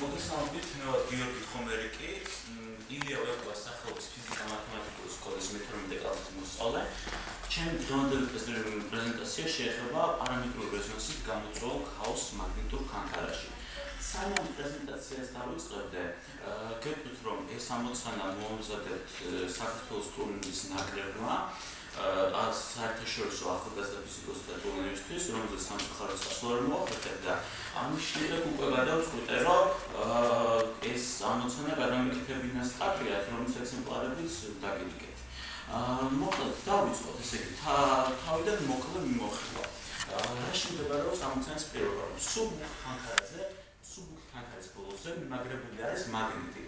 მოგესალმებით, მე ვარ გიორგი ხომერიკი, ილია ოლეგოვის სახელობის ფიზიკა-მათემატიკური სკოლის მე-12 კლასის მოსწავლე. ჩემი დღევანდელი პრეზენტაცია შეეხება პარამეტრულ რეზონანსით გამოწვეულ ქაოსს მაგნიტურ ქანთარაში. სანამ პრეზენტაციას დავიწყებდე, გეტყვით, რომ ეს ამოცანა მოამზადეთ საქართველოს ტურნირის ნაკრებმა, საერთაშორისო ახალგაზრდა ფიზიკოსთა ტურნირისთვის, რომელზეც სამწუხაროდ სასულარი მოახერხეთ და ამის შემდეგ უკვე გადავწყვიტე, რომ ეს ამოცანა გადამიკეთებინა სტატიად, რომლის ეგზემპლარებიც დაგიდიკეთ. მოკლედ დავიწყოთ, ესე იგი, თავიდან მოკლე მიმოხილვა. რა შემდებარეობს ამოცანის პირობა, რომ სუბუქ ქანქარის ბოლოზე მიმაგრებული არის მაგნიტი.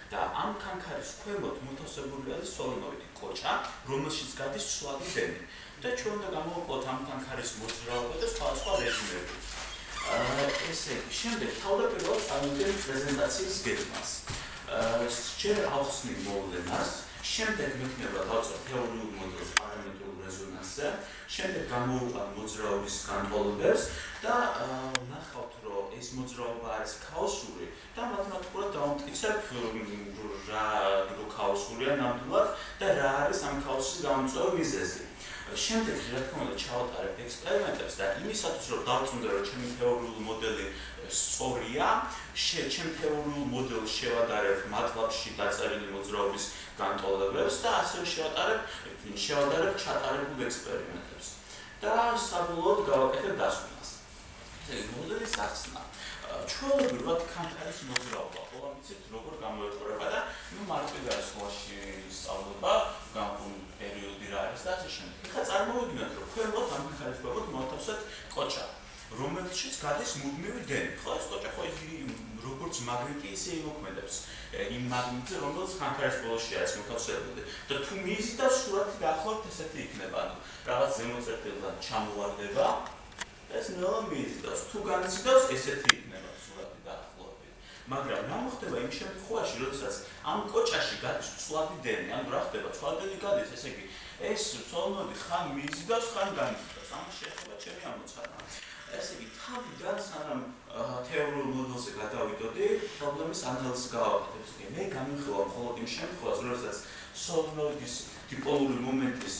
და ამ ქანქარის ქვემოთ მოთავსებული არის სოლენოიდი კოჭა, რომელშიც გადის ცვლადი დენი. და ჩვენ უნდა გამოვაკლოთ ამ ქანქარის მოძრაობა და სხვა რეჟიმები. ესე იგი, შემდეგ თავდაპირველად წარმოვიდგენთ პრეზენტაციის გეგმას. ჯერ ავხსნით მოვლენას, შემდეგ მექნება დავწერთ თეორიულ მოდელს პარამეტრულ რეზონანსზე, შემდეგ გამოვიყვანთ მოძრაობის განტოლებებს და ნახავთ, რომ ეს მოძრაობა არის ქაოსური და მათემატიკურად დავამტკიცებ რა ქაოსურია ნამდვილად და რა არის ამ ქაოსის გამოწვევის მიზეზი. შემდეგ რა თქმა უნდა ჩავატარებ ექსპერიმენტებს და იმისათვის რომ დავწუნდე რომ ჩემი თეორიული მოდელი სწორია, ჩემ თეორიულ მოდელს შევადარებ MATLAB-ში დაწერილი მოძრაობის განტოლებებს და ასევე შევადარებ ჩატარებულ ექსპერიმენტებს. და საბოლოოდ გავაკეთებ დასკვნას. მოდელის ახსნა. ჩვეულებრივად ქანქარის მოძრაობა ყველა ვიცით როგორ გამოიყურება და მარტივ განსხვავებაში სწავლება პერიოდი რა არის და ასე შემდეგ. ეხლა წარმოვიდგინოთ, რომ ქვემოთ ამ ქანქარის ქვემოთ მოთავსეთ კოჭა, რომელშიც გადის მუდმივი დენი. ხო, ეს კოჭა ხო როგორც მაგნიტი ისე იმოქმედებს იმ მაგნიტზე, რომელიც ქანქარის ბოლოში არის მოთავსებული. და თუ მიიზიდავს სურათი დაახლოებით ესეთი იქნება, ანუ რაღაც ზემოწერტილთან ჩამოვარდება. ეს ნელა მიიზიდავს, თუ განიზიდავს ესეთი იქნება სურათი დაახლოებით. მაგრამ რა მოხდება იმ შემთხვევაში, როდესაც ამ კოჭაში გადის ცვლადი დენი, ანუ რა ხდება, ცვლადი დენი გადის, ესე იგი, ეს სოლენოიდი ხან მიიზიდავს, ხან განიზიდავს. ამას შეეხება ჩემი ამოცანა. ესე იგი, თავიდან სანამ თეორიულ მოდელზე გადავიდოდი, პრობლემის ანალიზს გავაკეთებ. ესე იგი, მე გამიხილავ მხოლოდ იმ შემთხვევას, როდესაც სოლენოიდის დიპოლური მომენტის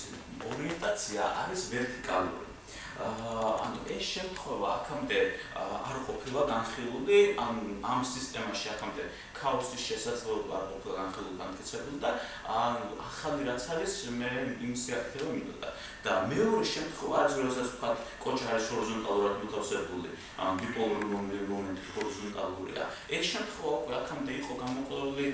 ორიენტაცია არის ვერტიკალური. ანუ ეს შემთხვევა აქამდე არ ყოფილა განხილული, ამ სისტემაში აქამდე ქაოსის შესაძლებლობა არ ყოფილა განხილული, განმტკიცებული და ახალი რაც არის, მე იმის აქტივა მინდოდა. და მეორე შემთხვევა არის, როდესაც ვთქვათ, კოჭა არის ჰორიზონტალურად მოთავსებული, დიპოლური მომენტი ჰორიზონტალურია. ეს შემთხვევა უკვე აქამდე იყო გამოკვლეული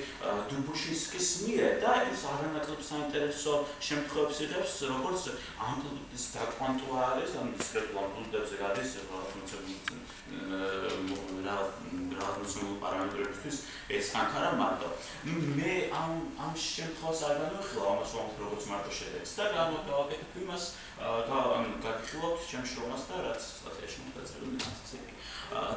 დუბუშინსკის მიერ და ის არანაკლებ საინტერესო შემთხვევებს იღებს, როგორც ამპლიტუდის დაკვანტვა არის, discrete amplitude-ებზე გადის რაღაცნაირ პარამეტრებისთვის ეს ქანქარა მარტო. მე ამ შემთხვევას არ განვიხილავ ამას ვამბობ როგორც მარტო შედეგს და გავაკეთებ იმას, გაგიხილავთ ჩემ შრომას და რაც სტატიაში მოგწერილი ასე იგი.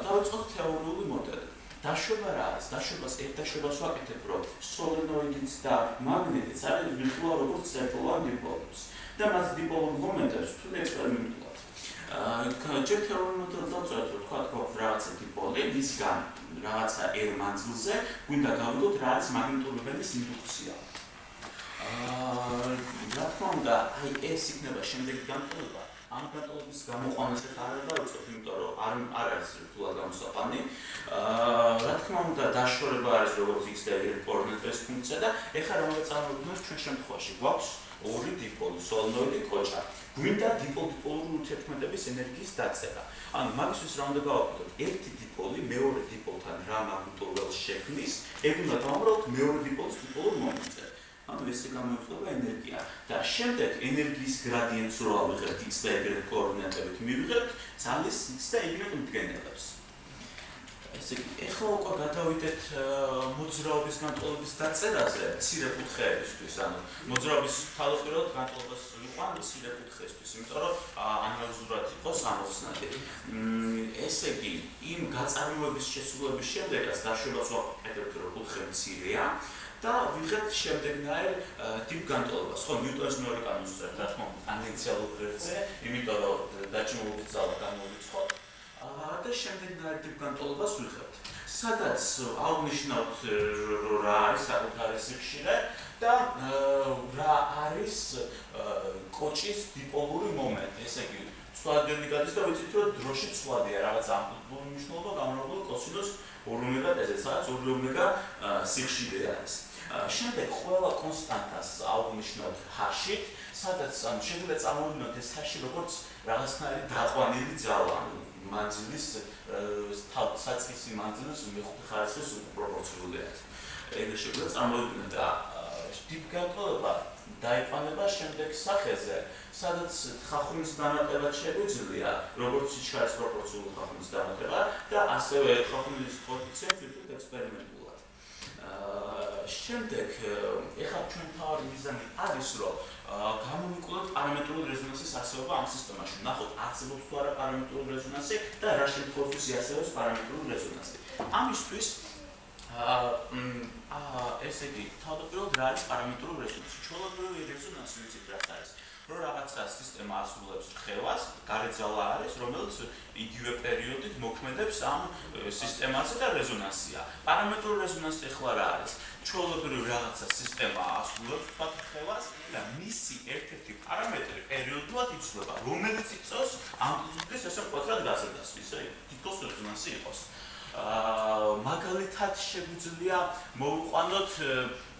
დავიწყოთ თეორიული მოდელი. დაშვება რა არის? დაშვებას ერთ დაშვებას ვაკეთებ, რომ სოლენოიდიც და მაგნიტიც არის ვიხილავ როგორც წერტილოვან დიპოლებს და მათ დიპოლურ მომენტებს თუ ექსპერიმენტულად. ჯერ თეორიული მოდელი დავწერთ, რომ თქვათ, რომ რაღაცა დიპოლი, მისგან რაღაცა r მანძილზე გვინდა გავიგოთ რა არის მაგნიტური ველის ინდუქცია. რა თქმა უნდა, აი ეს იქნება შემდეგი განტოლება. ამ განტოლების გამოყვანას არ დავიწყოთ, იმიტომ რომ არ არის რთულად გამოსაყანი. რა თქმა უნდა, დაშორება არის როგორც x და y კოორდინატების ფუნქცია და ეხლა რომ წარმოვიდგინოთ ჩვენ შემთხვევაში გვაქვს ორი დიპოლი, სოლენოიდი, კოჭა. გვინდა დიპოლ-დიპოლური ურთიერთქმედების ენერგიის დაწერა. ანუ მაგისთვის რა უნდა გავაკეთოთ? ერთი დიპოლი მეორე დიპოლთან რა მაგნიტურ ველს შექმნის, ეგ უნდა დავამბობთ მეორე დიპოლის დიპოლურ მომენტზე. ანუ ესე გამოიხატება ენერგია და შემდეგ ენერგიის გრადიენტს რო ავიღებთ x და y კოორდინატებით მივიღებთ ძალის x და y მდგენელებს. ესე იგი, ეხლა უკვე გადავიდეთ მოძრაობის განტოლების დაწერაზე მცირე კუთხეებისთვის, ანუ მოძრაობის თავდაპირველად განტოლებას ვიყვან მცირე კუთხეებისთვის, იმიტომ რომ ანალიზურად იყოს ამოხსნადი. ესე იგი, იმ გაწარმოების შესრულების შემდეგაც დაშვებას ვაკეთებთ, რომ კუთხე მცირეა და ვიღებთ შემდეგნაირ ტიპ განტოლებას. ხო, ნიუტონის მეორე კანონს ვწერთ, რა თქმა უნდა, ტანგენციალურ ღერძზე, იმიტომ რომ დაჭიმული ძალა გამოვიწყოთ. და შემდეგ ტიპ განტოლებას ვიღებთ. სადაც აღვნიშნავთ რა არის საკუთარი სიხშირე და რა არის კოჭის დიპოლური მომენტი, ესე იგი ცვლადები გადის და ვიცით რომ დროში ცვლადია რაღაც ამპლიტუდური მნიშვნელობა გამრავლებული კოსინუს 2ω ტეზე, სადაც 2ω სიხშირე არის. შემდეგ ყველა კონსტანტას აღვნიშნავთ ჰ-ით, სადაც შეიძლება წარმოვიდგინოთ ეს ჰ როგორც რაღაცნაირი დაყვანილი ძალა, მანძილის საწყისი მანძილის მეხუთე ხარისხის უპროპორციული არის. ეგრე შეგვიძლია წარმოვიდგინოთ და ტიპგანტოება დაიყვანება შემდეგ სახეზე, სადაც ხახუნის დამატება შეგვიძლია, როგორც სიჩქარის პროპორციული ხახუნის დამატება და ასევე ხახუნის კოეფიციენტი ვირთულობთ ექსპერიმენტულად. შემდეგ ეხლა ჩვენ თავი მიზანი არის, რომ გამოვიკვიროთ პარამეტრული რეზონანსის არსებობა ამ სისტემაში. ნახოთ, არსებობს თუ არა პარამეტრული რეზონანსი და რა შემთხვევაში არსებობს პარამეტრული რეზონანსი. ამისთვის ესე იგი, თავდაპირველად რა არის პარამეტრული რეზონანსი? ჩვეულებრივი რეზონანსი ვიცით რა არის? რომ რაღაცა სისტემა ასრულებს რხევას, გარეძალა არის, რომელიც იგივე პერიოდით მოქმედებს ამ სისტემაზე და რეზონანსია. პარამეტრული რეზონანსი ახლა რა არის? ჩვეულებრივი რაღაცა სისტემა ასრულებს რხევას და მისი ერთ-ერთი პარამეტრი პერიოდულად იცვლება, რომელიც იწვევს ამპლიტუდის ესე მკვეთრად გაზრდას, ისე თითქოს რეზონანსი იყოს. მაგალითად შეგვიძლია მოვიყვანოთ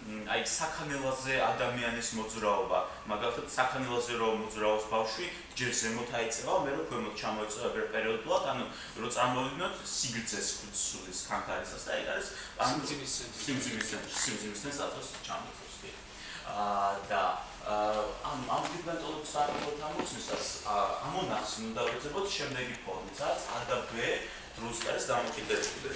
აი საქანელაზე ადამიანის მოძრაობა. მაგალითად საქანელაზე რომ მოძრაობს ბავშვი, ჯერ ზემოთ აიწევა, მე რო ქვემოთ ჩამოეწევა პერიოდულად, ანუ რო წარმოვიდგინოთ სიგრძეს ხუთსულის კანკარისას და ეგ არის სიმძიმის ცენტრს ჩამოწევს. და ამ ტიპგანტოლების საერთოდ ამოხსნისას ამონახს უნდა ვეძებოთ შემდეგი ფორმით, სადაც A და B დროს არის დამოკიდებული.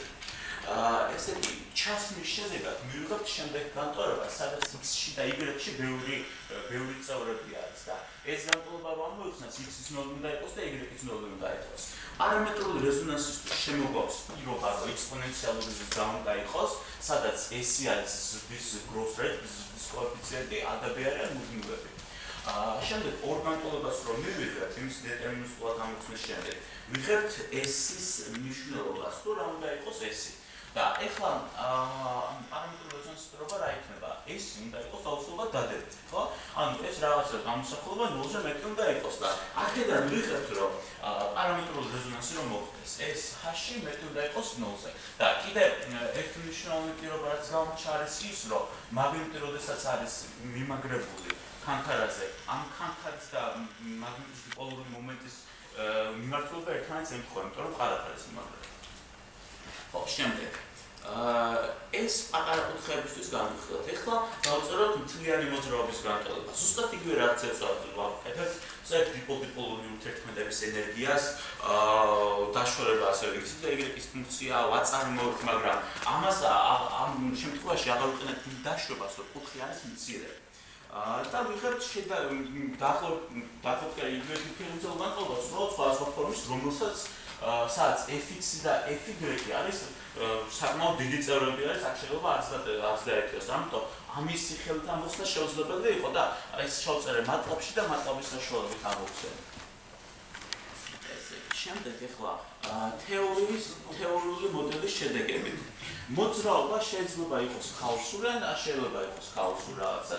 ესე იგი, ჩასმის შედეგად მივიღებთ შემდეგ განტოლებას, სადაც X-ში და Y-ში ბევრი წევრები არის და ეს განტოლება რომ ამოიხსნას, X-ის ნოლი უნდა იყოს და Y-ის ნოლი უნდა იყოს. პარამეტრული რეზონანსისთვის შემოგვაქვს პირობა, რომ ექსპონენციალური ზრდა უნდა იყოს, sadაც S-ი არის ზრდის growth rate, ზრდის კოეფიციენტი, A და B არის მუდმივები. შემდეგ ორ განტოლებას რომ მივიღებთ, იმის დეტერმინისტულად ამოხსნის შემდეგ, ვიღებთ S-ის მნიშვნელობას, თუ რა უნდა იყოს S-ი. და ეხლა პარამეტრული რეზონანსის პირობა რა იქნება? S-ი უნდა იყოს აუცილებლად დადებითი, ხო? ანუ ეს რაღაცა გამოსახულება 0-ზე მეტი უნდა იყოს და აქედან ვიღებთ, რომ პარამეტრული რეზონანსი რომ მოხდეს, S H-ი მეტი უნდა იყოს 0-ზე. და კიდევ ერთი მნიშვნელოვანი პირობა რაც გამოჩნდა არის ის, რომ მაგნიტი როდესაც არის მიმაგრებული კანკარაზე, ამ კანკარის და მაგნიტის დიპოლური მომენტის მიმართულება ერთმანეთს ემთხვევა, იმიტომ რომ ყარად არის მიმაგრებული. ხო, შემდეგ ეს პატარა კუთხეებისთვის განვიხილოთ. ეხლა დავწეროთ მთლიანი მოძრაობის განტოლება. ზუსტად იგივე რაღაცებს ვაკეთებთ, წერთ დიპოლ-დიპოლური ურთიერთქმედების ენერგიას, დაშორება ასე ვიქცეთ და Y-ის ფუნქცია ვაწარმოებთ, მაგრამ ამას ამ შემთხვევაში აღარ ვიყენებთ დაშრობას, რომ კუთხე არის მცირე. და ვიღებთ დაახლოებით იგივე დიფერენციალურ განტოლებას, უბრალოდ სხვადასხვა ფორმის, რომელსაც სადაც F-X და F-Y არის საკმაოდ დიდი წევრები არის, აქ შეიძლება არც დაეთქოს. ამიტომ ამის ხელით ამოხსნა შეუძლებელი იყო და ეს შევწერე MATLAB-ში და MATLAB-ის საშუალებით ამოვხსენე. შემდეგ ეხლა თეორიული მოდელის შედეგებით. მოძრაობა შეიძლება იყოს ხალხური ან შეიძლება იყოს ხალხური რაღაცა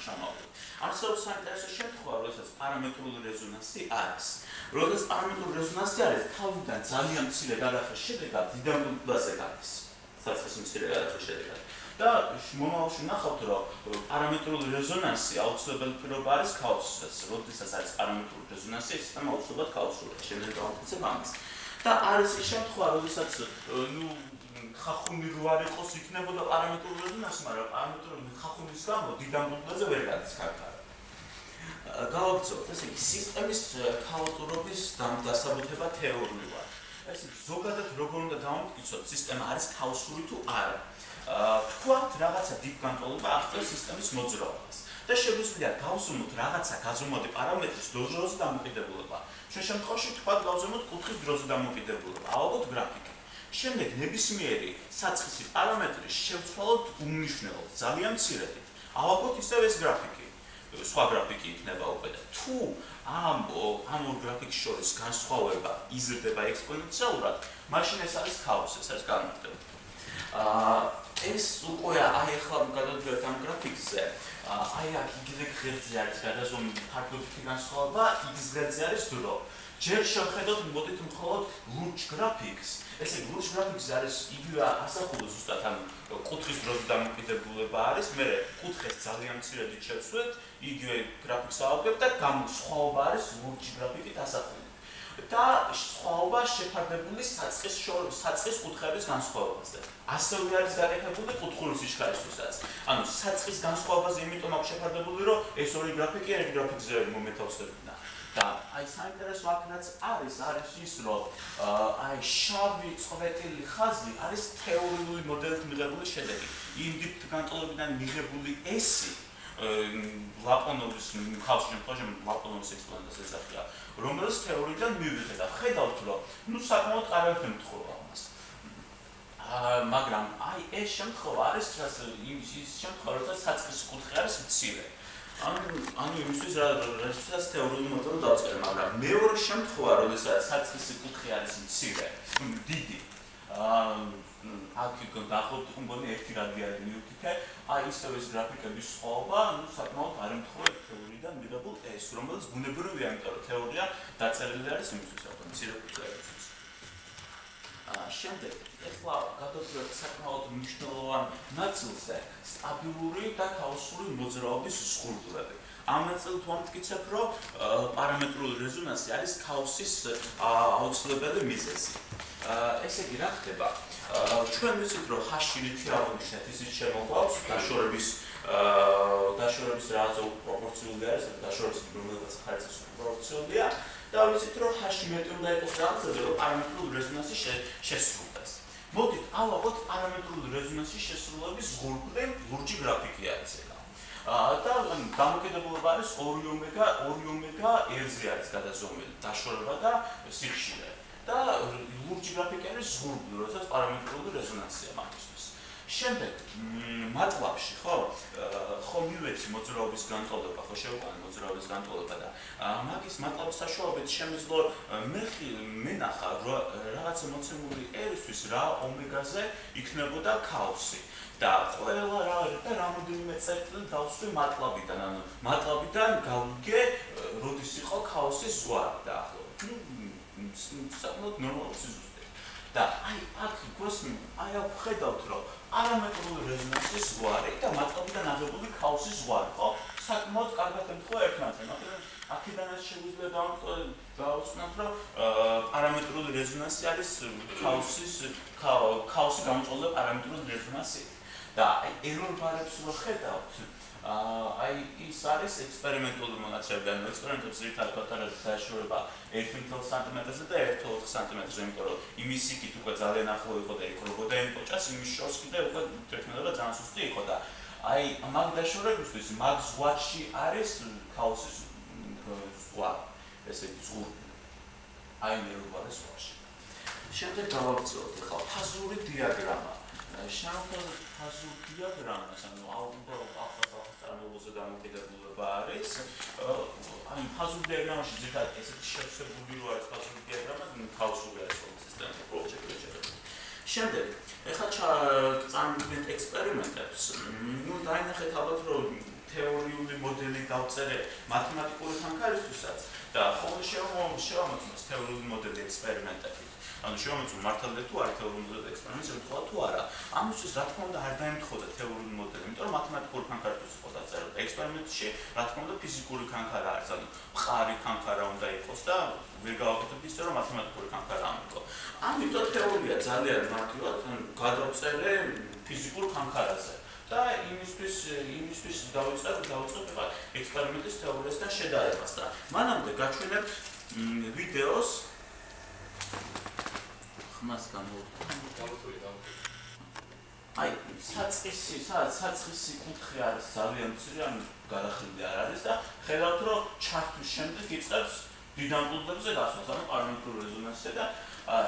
ჩამოვიდა. არსებობს საინტერესო შემთხვევა, როდესაც პარამეტრული რეზონანსი არის. როდესაც პარამეტრული რეზონანსი არის, თავიდან ძალიან მცირე გადახრის შედეგად დიდ ამპლიტუდაზე გადის. საწყის მცირე გადახრის შედეგად. და მომავალში ნახავთ, რომ პარამეტრული რეზონანსი აუცილებელი პირობა არის ქაოსისას. როდესაც არის პარამეტრული რეზონანსი, სისტემა აუცილებლად ქაოსურია. შემდეგ დავამტკიცებ ამას. და არის ის შემთხვევა, როდესაც ხახუნი რო არ იყოს, იქნებოდა პარამეტრული რეზონანსი, მაგრამ პარამეტრული ხახუნის გამო დიდ ამპლიტუდაზე ვერ გადის კანკარა. გავაგრძელოთ, ესე იგი, სისტემის ქაოტურობის დასაბუთება თეორიულად. ეს ზოგადად როგორ უნდა დავამტკიცოთ, სისტემა არის ქაოსური თუ არა. თქვათ რაღაცა დიდ განტოლება აღწევს სისტემის მოძრაობას და შეგვიძლია გავზომოთ რაღაცა გაზომადი პარამეტრის დროზე დამოკიდებულება. ჩვენ შემთხვევაში თქვათ გავზომოთ კუთხის დროზე დამოკიდებულება, ავიღოთ გრაფიკი. შემდეგ ნებისმიერი საწყისი პარამეტრი შევცვალოთ უმნიშვნელოდ, ძალიან მცირედით. ავიღოთ ისევ ეს გრაფიკი. სხვა გრაფიკი იქნება უკვე და თუ ამ ორ გრაფიკის შორის განსხვავება იზრდება ექსპონენციალურად, მაშინ ეს არის ქაოსი, ეს არის განმარტება. ეს უკვე ახლა გადავდივართ ამ გრაფიკზე. აქ Y ღერძზე არის გადაზომული ფარგლებში განსხვავება, X ღერძზე არის დრო. ჯერ შევხედოთ მოდით მხოლოდ ლურჯ გრაფიკს. ესე ლურჯ გრაფიკზე არის იგივე ასახული ზუსტად ამ კუთხის დროზე დამოკიდებულება არის, მე კუთხეს ძალიან მცირედით შევსვით, იგივე გრაფიკს ავაგებ და განსხვავება არის ლურჯ გრაფიკით ასახული. და სხვაობა შეფარდებული საწყის კუთხეების განსხვავებაზე. ასევე არის გაკეთებული კუთხური სიჩქარისთვისაც. ანუ საწყის განსხვავებაზე იმიტომ აქვს შეფარდებული, რომ ეს ორი გრაფიკი ერთ გრაფიკზე მომეთავსებინა. და საინტერესო აქ რაც არის ის, რომ შავი წყვეტილი ხაზი არის თეორიული მოდელით მიღებული შედეგი. იმ დიდ განტოლებიდან მიღებული ესი ლაპონოვის ხალხის შემთხვევაში ლაპონოვის ექსპონენტს ეძახია, რომელიც თეორიიდან მივიღეთ და ხედავთ, რომ საკმაოდ კარგად ემთხვევა ამას. მაგრამ ეს შემთხვევა არის ის შემთხვევა, როდესაც საწყის კუთხე არის მცირე. ანუ იმისთვის რასაც თეორიული მოდელი დავწერე, მაგრამ მეორე შემთხვევა, როდესაც საწყის კუთხე არის მცირე, დიდი. აქ გახოთ მგონი 1 რადიანი მივიქითე, ისევ ეს გრაფიკების სხვაობა, საკმაოდ არ ემთხვევა თეორიიდან მიღებულ ეს, რომელიც ბუნებრივია, იმიტომ რომ თეორია დაწერილი არის იმისთვის, რომ მცირე კუთხეებისთვის. შემდეგ, ეხლა გადავდივართ საკმაოდ მნიშვნელოვან ნაწილზე, სტაბილური და ქაოსური მოძრაობის ზღურბლები. ამ ნაწილით ვამტკიცებ, რომ პარამეტრული რეზონანსი არის ქაოსის აუცილებელი მიზეზი. ესე იგი, რა ხდება? ჩვენ ვიცით, რომ H-ი რითი აღნიშნეთ, ისიც შემოგვაქვს დაშორების რაღაცა პროპორციული არის, დაშორების რომელსაც ხარისხის პროპორციულია და ვიცით, რომ H-ი მეტი უნდა იყოს რაღაცაზე, რომ პარამეტრული რეზონანსი შესრულდეს. მოდით, ავიღოთ პარამეტრული რეზონანსის შესრულების ზღურბლი ლურჯი გრაფიკი არის ეგ. და დამოკიდებულება არის 2ω R-ზე არის გადაზომილი დაშორება და სიხშირე. და ლურჯი გრაფიკი არის ზღურბლი, როდესაც პარამეტრული რეზონანსია მაგისთვის. შემდეგ მატლაბში, ხო მივეცი მოძრაობის განტოლება, ხო შევყვანე მოძრაობის განტოლება და მაგის მატლაბის საშუალებით შემეძლო მენახა, რომ რაღაცა მოცემული R-ისთვის რა ω-ზე იქნებოდა ქაოსი. და ყველა და რამოდენიმე წერტილი დავსვი მატლაბიდან, ანუ მატლაბიდან გავიგე, როდის იყო ქაოსის ზღვარი და ახლა საკმაოდ ნორმალური სიზუსტე. და აქ აქ ხედავთ, რომ პარამეტრული რეზონანსის ზღვარი და მატლაბიდან აღებული ქაოსის ზღვარი, ხო? საკმაოდ კარგად ემთხვევა ერთმანეთს. მაგრამ აქედანაც შეგვიძლია დავუწყნათ, რომ პარამეტრული რეზონანსი არის ქაოსი გამოწვეული პარამეტრული რეზონანსი. და ერორ ბარებს რო ხედავთ, ის არის ექსპერიმენტული მონაცემები, ანუ ექსპერიმენტებს ზირთად გატარებთ დაშორება 1 სანტიმეტრზე და 1 სანტიმეტრზე, იმიტომ რომ იმის იქით უკვე ძალიან ახლო იყო და იკრობოდა იმ კოჭას, იმის შორს კიდე უკვე თერთმეტობა ძალიან სუსტი იყო და მაგ დაშორებისთვის მაგ ზღვაში არის ქაოსის ზღვა, ესე იგი ზღურბლი. ერორ ბარის ზღვაში. შემდეგ გავაგრძელოთ ახლა ფაზური დიაგრამა. შევხედოთ ფაზურ დიაგრამას, ანუ წარმოებაზე დამოკიდებულება არის. ფაზურ დიაგრამაში ზოგადად ესეთი შევსებული რო არის ფაზური დიაგრამა, ქაოსური არის ხოლმე სისტემის პროექტები. შემდეგ, ეხლა წამოვიდგინეთ ექსპერიმენტებს. დაინახეთ ალბათ, რომ თეორიული მოდელი დავწერე მათემატიკური ხანქარისთვისაც და ხოლმე შევამოწმოთ თეორიული მოდელი ექსპერიმენტებით. ანუ შევამოწმოთ მართალია თუ არა თეორიული მოდელი ექსპერიმენტი ემთხვევა თუ არა. ამისთვის რა თქმა უნდა არ დაემთხვევა თეორიული მოდელი, იმიტომ რომ მათემატიკური ხანქარისთვის იყო დაწერილი. ექსპერიმენტში რა თქმა უნდა ფიზიკური ხანქარა არის, ანუ მყარი ხანქარა უნდა იყოს და ვერ გავაკეთებთ ისე რომ მათემატიკური ხანქარა ამიყო. ამიტომ თეორია ძალიან მარტივად გადავწერე ფიზიკურ ხანქარაზე. და იმისთვის დავიწყებ ექსპერიმენტის თეორიასთან შედარებას და მანამდე გაჩვენებთ ვიდეოს ხმას გამოვიდა. საწყისი კუთხე არის ძალიან მცირე, ანუ გადახრილი არ არის და ხედავთ, რომ ჩართვის შემდეგ იწყებს დიდ ამპლიტუდებზე გასვლას, ანუ პარამეტრული რეზონანსია და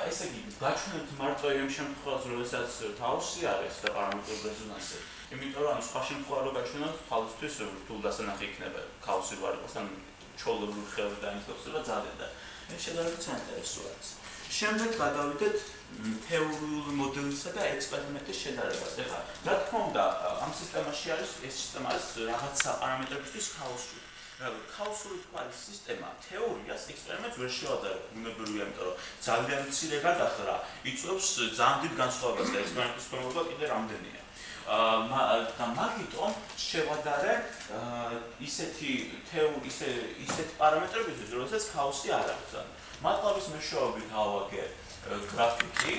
ესე იგი, გაჩვენებთ მარტო იმ შემთხვევაში, როდესაც თავისი არის და პარამეტრული რეზონანსი. იმიტომ რომ სხვა შემთხვევაში რო გაჩვენოთ, თავისთვის რთულ დასანახი იქნება ქაოსი ვარ იყოს, ან ჩოლობრივ ხელს დაინტერესება ძალიან და ეს შედარებით საინტერესო არის. შემდეგ გადავიდეთ თეორიული მოდელისა და ექსპერიმენტის შედარებას. ეხლა, რა თქმა უნდა, ამ სისტემაში არის ეს სისტემა არის რაღაცა პარამეტრებისთვის ქაოსური. ქაოსური თვალის სისტემა თეორიას ექსპერიმენტს ვერ შევადარებ, უნებრივია, იმიტომ რომ ძალიან მცირე გადახრა იწვევს ძალიან დიდ განსხვავებას და ექსპერიმენტის თქმულობა კიდე რამდენია. და მაგიტომ შევადარე ისეთი პარამეტრებისთვის, როდესაც ქაოსი არ აქვს. მატლაბის მეშვეობით ავაგე გრაფიკი,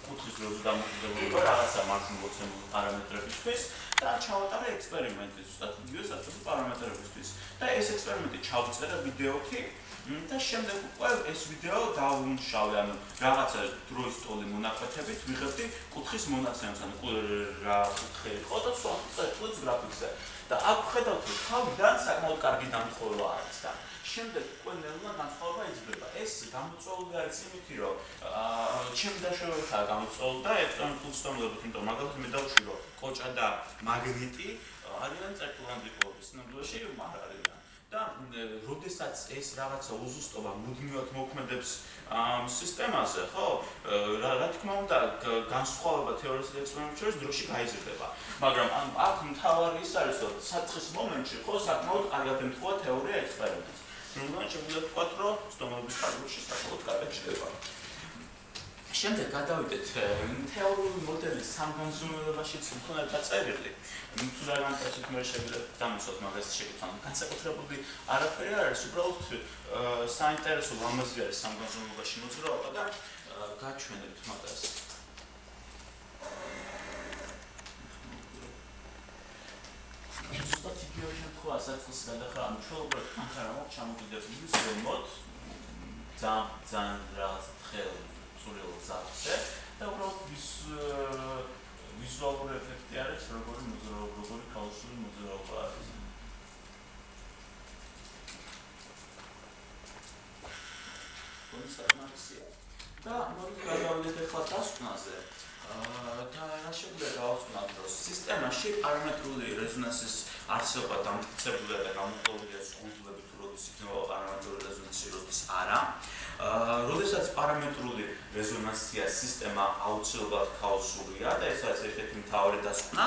კუთხის დროზე დამოკიდებულება რაღაცა მარჯვნულოცემული პარამეტრებისთვის და ჩავატარე ექსპერიმენტი ზუსტად იგივე სასწავლო პარამეტრებისთვის. და ეს ექსპერიმენტი ჩავწერე ვიდეოთი და შემდეგ უკვე ეს ვიდეო დავუმუშავე, ანუ რაღაცა დროის ტოლი მონაკვეთებით ვიღებდი კუთხის მონაცემს, ანუ რა კუთხე იყო და სხვა წელს გრაფიკზე. და აქ ხედავთ, რომ თავიდან საკმაოდ კარგი დამხმარება არის და შემდეგ უკვე ნელა განსხვავება იძლება. ეს გამოწვეული არის იმითი, რომ ჩემი დაშვებითაა გამოწვეული და ექსპერიმენტულ სტომლებად, იმიტომ მაგალითად მე დავუშვი, რომ კოჭა და მაგნიტი არიან წერტილანდრიკულობის სინამდვილეში არ არიან. და როდესაც ეს რაღაცა უზუსტობა მუდმივად მოქმედებს სისტემაზე, ხო? რა თქმა უნდა, განსხვავება თეორიასა და ექსპერიმენტის შორის დროში გაიზრდება. მაგრამ აქ მთავარი ის არის, რომ საწყის მომენტში ხო საკმაოდ კარგად ემთხვევა თეორია ექსპერიმენტს. რომლიდან შეგვიძლია ვთქვათ, რომ სტომლების ფარგლებში საკმაოდ კარგად შედება. შემდეგ გადავიდეთ თეორიული მოდელის სამგანზომილებაშიც მქონე დაწერილი. თუ რა განსაკუთრებით მე შეგვიძლია დამოსოთ მაგას შეკითხვა. განსაკუთრებული არაფერი არ არის, უბრალოდ საინტერესო ლამაზი არის სამგანზომილებაში მოძრაობა და გაჩვენებთ მაგას. ზუსტად იგივე შემთხვევა საწყის გადახრა, ანუ ჩვეულებრივ თანხარ ამბობ ჩამოკიდებული ზემოთ ძალიან რაღაც სურიალ ზაფხზე და უბრალოდ ვიზუალური ეფექტი არის, როგორი ქაოსური მოძრაობა არის. და მოდით გადავიდეთ ახლა დასკვნაზე. და რა შეგვიძლია გავაცხადოთ, რომ სისტემაში პარამეტრული რეზონანსის არსებობა დამტკიცებულია და გამოყენებულია კუნძულები თუ როდის იქნება პარამეტრული რეზონანსი, როდის არა. როდესაც პარამეტრული რეზონანსია სისტემა აუცილებლად ქაოსურია და ეს არის ერთ-ერთი მთავარი დასკვნა.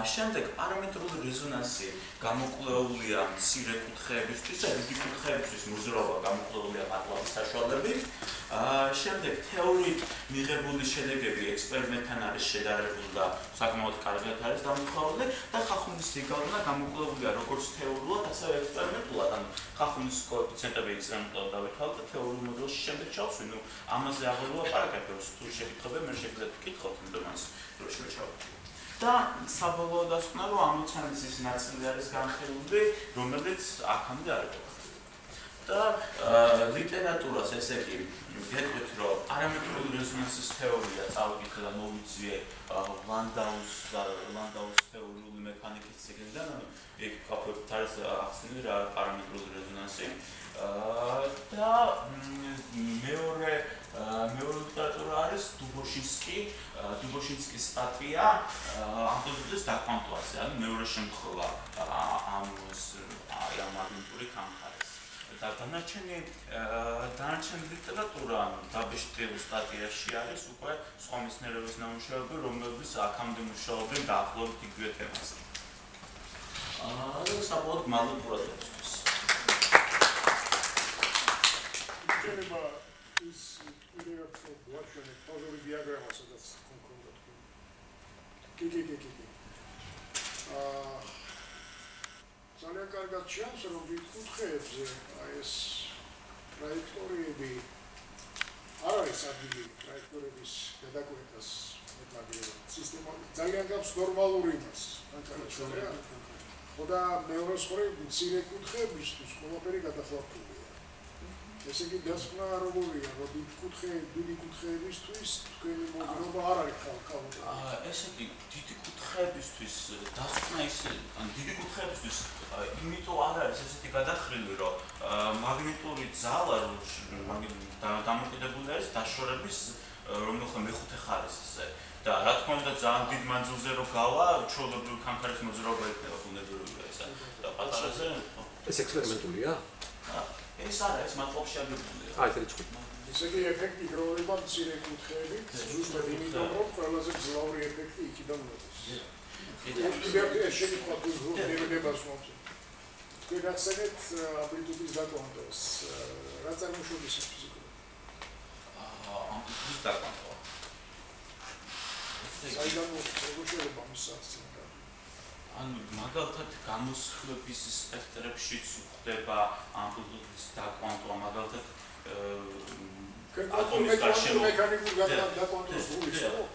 შემდეგ პარამეტრული რეზონანსი გამოკვლეულია მცირე კუთხეებისთვის და დიდი კუთხეებისთვის მოძრაობა გამოკვლეულია მატლაბის საშუალებით. შემდეგ თეორიით მიღებული შედეგები ექსპერიმენტთან არის შედარებული და საკმაოდ კარგად არის დამუშავებული და ხახუნის ზეგავლენა გამოკვლეულია როგორც თეორიულად, ასევე ექსპერიმენტულად. ანუ ხახუნის კოეფიციენტები ექსპერიმენტულად დავითვალოთ და თეორიულ მოდელში შემდეგ ჩავსვი. ნუ ამაზე აღარ ვილაპარაკებ, თუ შეგითხებია, მე შეგიძლიათ ვკითხოთ, იმიტომ რომ დროში ჩავდივარ. და საბოლოო დასკვნა, რომ ამოცანის ის ნაწილი არის განხილული, რომელიც აქამდე არ იყო. და ლიტერატურას ესე იგი გეტყვით, რომ პარამეტრული რეზონანსის თეორია წავიკითხე და მოვიძიე ლანდაუს თეორიული მექანიკის ციგნიდან, ანუ იქ კაფეებით არის ახსნილი რა პარამეტრული რეზონანსი. და მეორე ლიტერატურა არის დუბოშინსკის სტატია ამპლიტუდის დაკვანტვაზე, ანუ მეორე შემთხვევა ამ მაგნიტური კამხარის. და დანარჩენი ლიტერატურა დაბეშტიულ სტატიაში არის უკვე სხვა მეცნიერების ნამუშევრები, რომლებიც აქამდე მუშაობენ დაახლოებით იგივე თემაზე. საბოლოოდ მალე პროცესს. შეიძლება ის იდეაც გვაჩვენეთ ფაზური დიაგრამა, სადაც კონკრეტულად. კი. ძალიან კარგად ჩანს, რომ კუთხეებზე ეს ტრაექტორიები არ არის ადგილი ტრაექტორიების გადაკვეთას მეტნაკლებად. სისტემა ძალიან გავს ნორმალური იმას. ხო და მეორე მხრივ მცირე კუთხეებისთვის ყველაფერი გადახლაფულია. ესე იგი დასკვნა როგორია, რომ დიდი კუთხეებისთვის თქვენი მოძრაობა არ არის ხალხური. ესე იგი დიდი კუთხეებისთვის დასკვნა ისე, ან დიდი კუთხეებისთვის იმიტომ არ არის ესეთი გადახრილი, რომ მაგნიტური ძალა დამოკიდებული არის დაშორების რომელხა მეხუთე ხარისხზე. და რა თქმა უნდა ძალიან დიდ მანძილზე რო გავა, ჩვეულებრივი კანკარის მოძრაობა იქნება ბუნებრივია ესა. და პატარაზე ეს ექსპერიმენტულია? ეს არა, ეს მატლობში აგებულია. ეს რიცხვი. ესე იგი ეფექტი გროვება მცირე კუთხეებით, ზუსტად იმიტომ, რომ ყველაზე გძლავრი ეფექტი იქიდან მოდის. ეს შეგიძლია თუ ნებებას მომწონს. თქვენ გახსენეთ ამპლიტუდის დაკვანტვას. რა წარმოშობის ფიზიკურად? ამპლიტუდის დაკვანტვა. საიდან როგორ შეიძლება მის აქციას? ანუ მაგალითად გამოსხლების სპექტრებშიც ხდება ამპლიტუდის დაკვანტვა, მაგალითად ატომის გარშემო მექანიკურ დაკვანტვას გულისხმობ?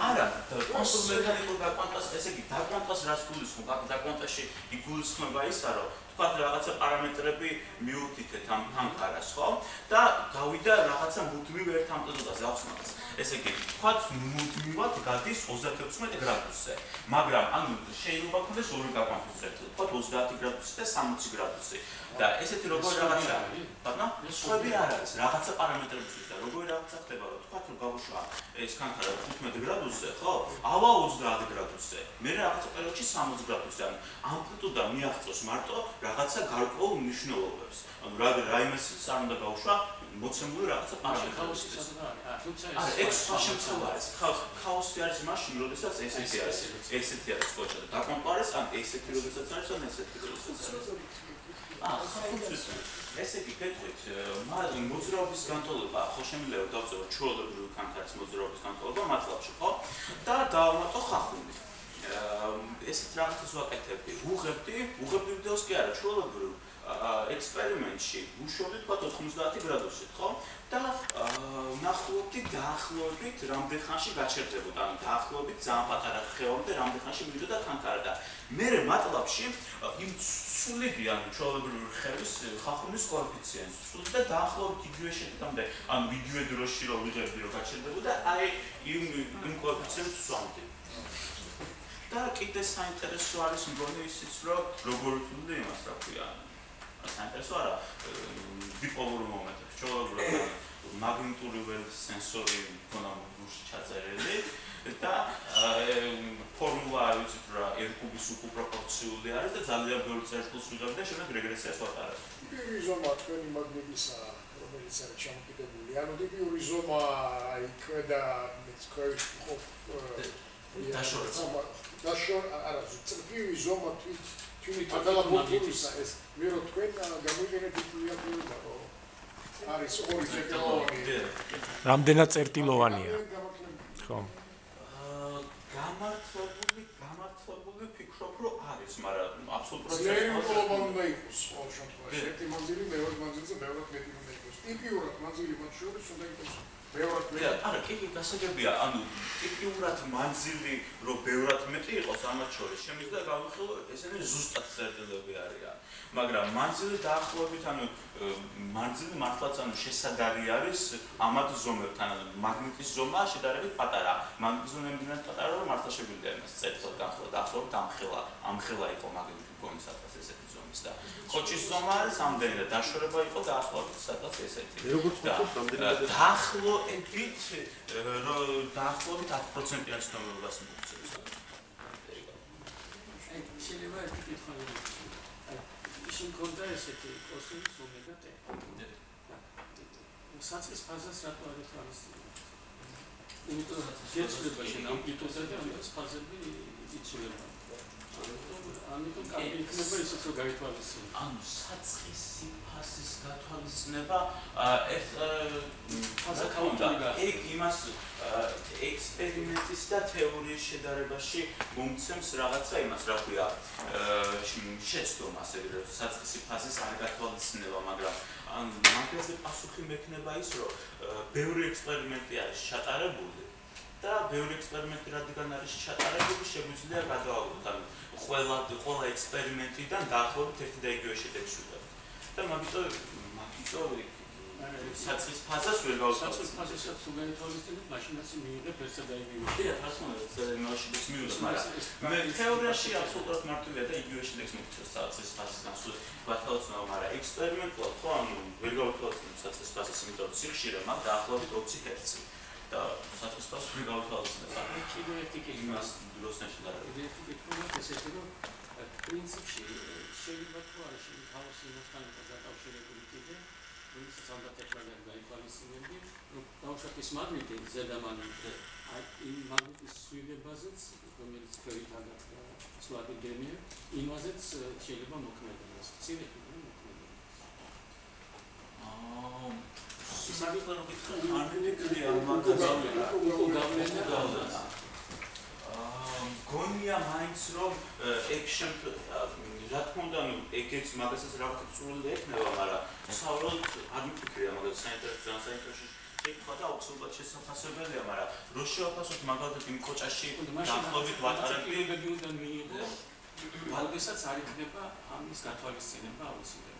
არა, კვანტურ მექანიკურ დაკვანტვას, ესე იგი დაკვანტვას რას გულისხმობ? დაკვანტვაში იგულისხმება ისა, რომ თქვათ რაღაცა პარამეტრები მიუთითეთ ამ კანკარას, ხო? და გავიდა რაღაცა მუდმივ ერთ ამპლიტუდაზე ახსნას. ესე იგი, თქვათ მუდმივად გადის 36 გრადუსზე, მაგრამ ანუ შეიძლება ქონდეს ორი დაკვანტვის ერთი, თქვათ 30 გრადუსი და 60 გრადუსი. და ესეთი როგორი რაღაცა, ბატონო, სხვები არ არის, რაღაცა პარამეტრებიც და როგორი რაღაცა ხდება, რომ თქვათ რომ გავუშვა ეს კანკარა 15 გრადუსზე, ხო? ავა 30 გრადუსზე. მე რაღაცა პერიოდში 60 გრადუსზე, ანუ ამპლიტუდა მიაღწევს მარტო რაღაცა გარკვეულ მნიშვნელობებს. ანუ რაიმესაც არ უნდა გავუშვა მოცემული რაღაცა პარამეტრებს. ქაოსი არის მაშინ, როდესაც ესეთი არის. ესეთი არის კოჭა და დაკვანტვა არის, ან ესეთი როდესაც არის, ან ესეთი როდესაც არის. ესე იგი გეტყვით, მოძრაობის განტოლება ხო შემიძლია დავწეროთ ჩვეულებრივი კანკარის მოძრაობის განტოლება მატლაბში, ხო? და დავამატო ხახუნი. ესეთ რაღაცას ვაკეთებდი. უღებდი ვიდეოს კი არა, ჩვეულებრივ ექსპერიმენტში ვუშვებდი თქვა 90 გრადუსით, ხო? და ნახულობდი დაახლოებით რამდენ ხანში გაჩერდებოდა, ანუ დაახლოებით ძალიან პატარა ხევამდე რამდენ ხანში მიდოდა კანკარა და მერე მატლაბში იმ სულიდი, ანუ ჩვეულებრივი ხევის ხახუნის კოეფიციენტს სულიდი და დაახლოებით იგივე შედეგამდე, ანუ იგივე დროში რომ ვიღებდი რომ გაჩერდებოდა, აი იმ კოეფიციენტს ვსვამდი. და კიდე საინტერესო არის მგონი ისიც, რომ როგორ ვთვლი იმას, რა ქვია. საინტერესო არა, დიპოლურ მომენტებში, ჩვეულებრივად მაგნიტური ველის სენსორი მქონდა გულში ჩაწერილი და ფორმულა ვიცით რა R-კუბის უკუპროპორციული არის და ძალიან ბევრი წერტილს ვიღებდი და შემდეგ რეგრესიას ვატარებდი. ტიპიური ზომა თქვენი მაგნიტისა, რომელიც არის ჩამოკიდებული, ანუ ტიპიური ზომა აი ქვედა ქვევით ხო არა, ტიპიური ზომა თვით აკალაპოტურისა ეს მე რო თქვენ გამოიყენეთ ტიპურია რომ არის ორი წერტილოვანი. რამდენად წერტილოვანია? ხო. გამართლებული ფიქრობ რომ არის, მაგრამ აბსოლუტურად ძლიერი მკვლობა უნდა იყოს ყოველ შემთხვევაში. ერთი მანძილი მეორე მანძილზე ბევრად მეტი უნდა იყოს. ტიპიურად მანძილი მათ შორის უნდა იყოს ბევრად მეტი. არა, კი, გასაგებია, ანუ ტიპიურად მანძილი რომ ბევრად მეტი იყოს ამათ შორის, შემიძლია გავიხილო ესენი ზუსტად წერტილები არიან. მაგრამ მანძილი დაახლოებით, ანუ მანძილი მართლაც ანუ შესადარი არის ამათ ზომებთან, ანუ მაგნიტის ზომა შედარებით პატარა. მაგნიტის ზომა იმდენად პატარა, რომ მართლა შეგვიძლია იმას წერტილად განხილვა, დაახლოებით ამხელა იყო მაგნიტი გონის სადღაც ესეთი ზომის და ხოჭის ზომა არის ამდენი და დაშორება იყო დაახლოებით სადღაც ესეთი. დაახლოებით 10%-იან ცნობილობას მოგცემს. შეიძლება ერთი კითხვა ისინი კონდა ესეთი კოსმოსის ომეგა ტე. საწყის ფაზას რატო არ ითვალისწინებთ? იმიტომ შეცვლება შენ ამპლიტუდა და ამის ფაზები იცვლება. ამიტომ კარგი იქნება ისიც რომ გაითვალისწინოთ. ანუ საწყისი ფაზის გათვალისწინება ეს ფაზა ქონდა. ეგ იმას ექსპერიმენტის და თეორიის შედარებაში მომცემს რაღაცა იმას, რა ქვია, შეცდომას, ეგრე საწყისი ფაზის არ გათვალისწინება, მაგრამ მაგაზე პასუხი მექნება ის, რომ ბევრი ექსპერიმენტი არის ჩატარებული და ბევრი ექსპერიმენტი რადგან არის ჩატარებული, შეგვიძლია გადავაგოთ, ანუ ყველა ექსპერიმენტიდან დაახლოებით ერთი და იგივე შედეგს ვიღებთ. და მაგიტო საწყის ფაზას ვერ გავწევთ. საწყის ფაზასაც თუ განვითარებთ, მაშინაც მიიღებ ერთსა და იგივე. დიახ, რასმოა, მიუძს, მაგრამ მე თეორიაში აბსოლუტურად მარტივია და იგივე შედეგს მოგწევს საწყის ფაზისგან. სულ ვათვალისწინებ, მაგრამ ექსპერიმენტულად ხო, ანუ ვერ გავთვალისწინებ საწყის ფაზას, იმიტომ რომ სიხშირე მაქვს დაახლოებით 20 ჰერცი. და საწყის ფაზას ვერ გავთვალისწინებ. კიდევ ერთი კითხვა იმას დროსთან შედარებით. კიდევ ერთი კითხვა მაქვს ესეთი, რომ პრინციპში შეიძლება თუ არა თავის იმასთან დაკავშირებული კიდე ვისაც ამ დათექნოლოგიად გაითვალისწინებდი, რომ დავუშვათ ის მაგნიტი ზედა მაგნიტი, აი იმ მაგნიტის ცვლილებაზეც, რომელიც ქვევით ცვლადი დენია, იმაზეც შეიძლება მოქმედდეს. მცირე თუ მოქმედდეს. საერთოდ მაგნიტი ამ მაგაზია. გონია მაინც რომ ეგ რა თქმა უნდა ეგეც მაგასაც რაღაც წვრილი ექნება, მაგრამ საერთოდ არ მიფიქრია მაგას საინტერესო შეკითხვა და აუცილებლად შესაძლებელია, მაგრამ რო შევაფასოთ მაგალითად იმ კოჭაში დაახლოებით ვატარებდი მიიღო, ვალგესაც არ იქნება ამის გათვალისწინება აუცილებლად.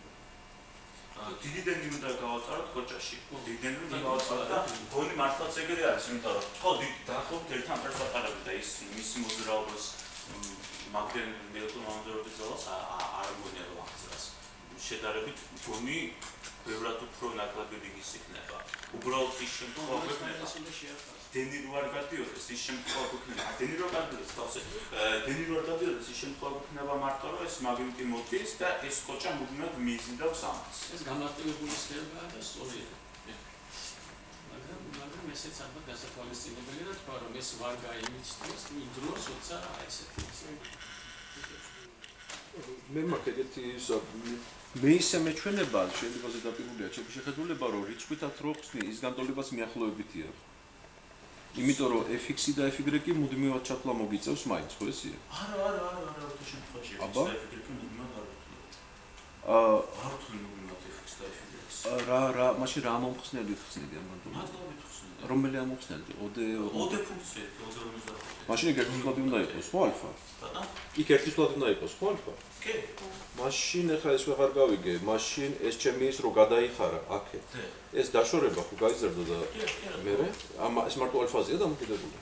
დიდი დენი უნდა გავაწაროთ კოჭაში. დიდი დენი უნდა გავაწაროთ და გონი მართლაც ეგრე არის, იმიტომ რომ ხო დაახლოებით 1 ამპერს ვატარებდი და ის მისი მოძრაობას მაგნიტური ძალას არ მგონია რომ აღწევს. შედარებით გონი ბევრად უფრო ნაკლები რიგის იქნება. უბრალოდ ის შემთხვევა გვექნება. დენი რო არ გადიოდეს ის შემთხვევა გვექნება. დენი რო გადიოდეს თავზე. დენი რო არ გადიოდეს ის შემთხვევა გვექნება მარტო რომ ეს მაგნიტი მოდის და ეს კოჭა მუდმივად მიიზიდავს ამას. ეს გამარტივებული სქემაა და სწორია. მაგრამ ესეც ალბათ გასათვალისწინებელია და თქვა რომ ეს ვარ გაიმიცნოს იმ დროს, როცა ესეთი მე მაგეთი მე ისე მეჩვენება შეიძლება ზედაპირულია ჩემი შეხედულება რომ რიცხვითად რო ხსნი ის განტოლებაც მიახლოებითია. იმიტომ რომ fx და fy მუდმივად ჩათვლა მოგიწევს მაინც ხო ესეა? არა თუ შემთხვევაში აბა მუდმივად არ ვთვლი მუდმივად fx და fy. რა მაშინ რა მომხსნელი ხსნიდი ამ განტოლებაზე? რომელი ამოხსნელი? OD ფუნქციები, OD-55. მაშინ ეგ ერთისვლადი უნდა იყოს, ხო ალფა? ბატონო? იქ ერთისვლადი უნდა იყოს, ხო ალფა? კი. მაშინ ახლა ეს ვეღარ გავიგე, მაშინ ეს ჩემი ის რო გადაიხარა აქეთ. ეს დაშორება ხო გაიზარდა და მე ეს მარტო ალფაზეა დამოკიდებული?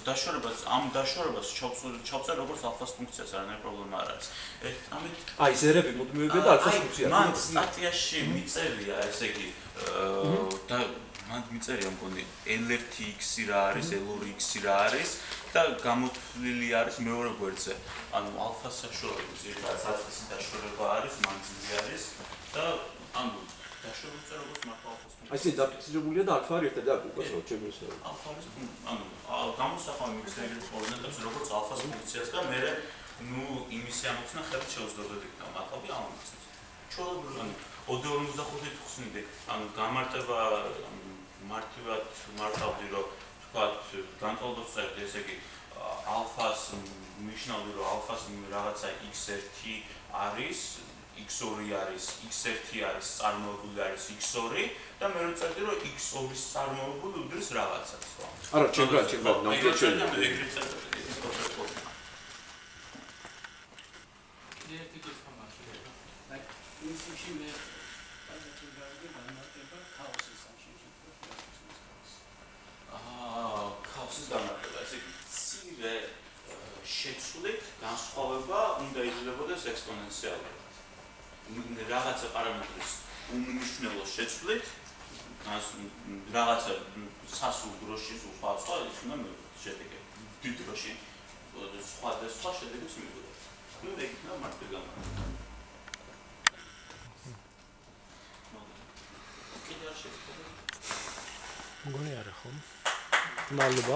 დაშორებას ამ დაშორებას ჩავწერ როგორც ალფას ფუნქციას, არანაირი პრობლემა არ არის. ამით აი ზერები მუდმივებია და ალფას ფუნქცია. მან სტატიაში მიწერია, ესე იგი და მან მიწერია მგონი L1x რა არის, L2x რა არის და გამოთვლილი არის მეორე გვერდზე. ანუ ალფას საშუალებით ზირა საწყისი დაშორება არის, მანძილი არის და ანუ დაშორებას როგორც მარტო ალფას აი ეს დაფიქსირებულია და ალფა არის ერთად და უკვე რო ჩემი ისე. ალფა არის ანუ გამოსახავი მიქსერების ორგანიზებს როგორც ალფას ფუნქციას და მე ნუ იმისი ამოხსნა ხელით შეუძლებელი იქნება მარტივი ამოხსნა. ჩვეულებრივ ანუ OD-55-ით ხსნიდი, ანუ გამარტება მარტივად მართავდი რომ თქვათ განტოლდოს წერდი, ესე იგი ალფას ნიშნავდი რომ ალფას რაღაცა x1 არის, x2 არის, x1 არის წარმოებული არის x2 და მე რო წერდი რომ x2-ის წარმოებული უდრის რაღაცას, ხო? არა, ჩემგან ნამდვილად შეიძლება. ერთი კითხვა მაქვს. აი, პრინციპში მე ქაოსის განმარტება, ესე იგი მცირე შეცვლით განსხვავება უნდა იძლებოდეს ექსპონენციალურად. რაღაცა პარამეტრის უმნიშვნელო შეცვლით რაღაცა სასულ დროში სხვა ის უნდა მივიღოთ შედეგები. დიდ დროში სხვა შედეგებს მივიღოთ. ნუ ეგ იქნება მარტივი განმარტება. მგონი არა ხომ? მადლობა.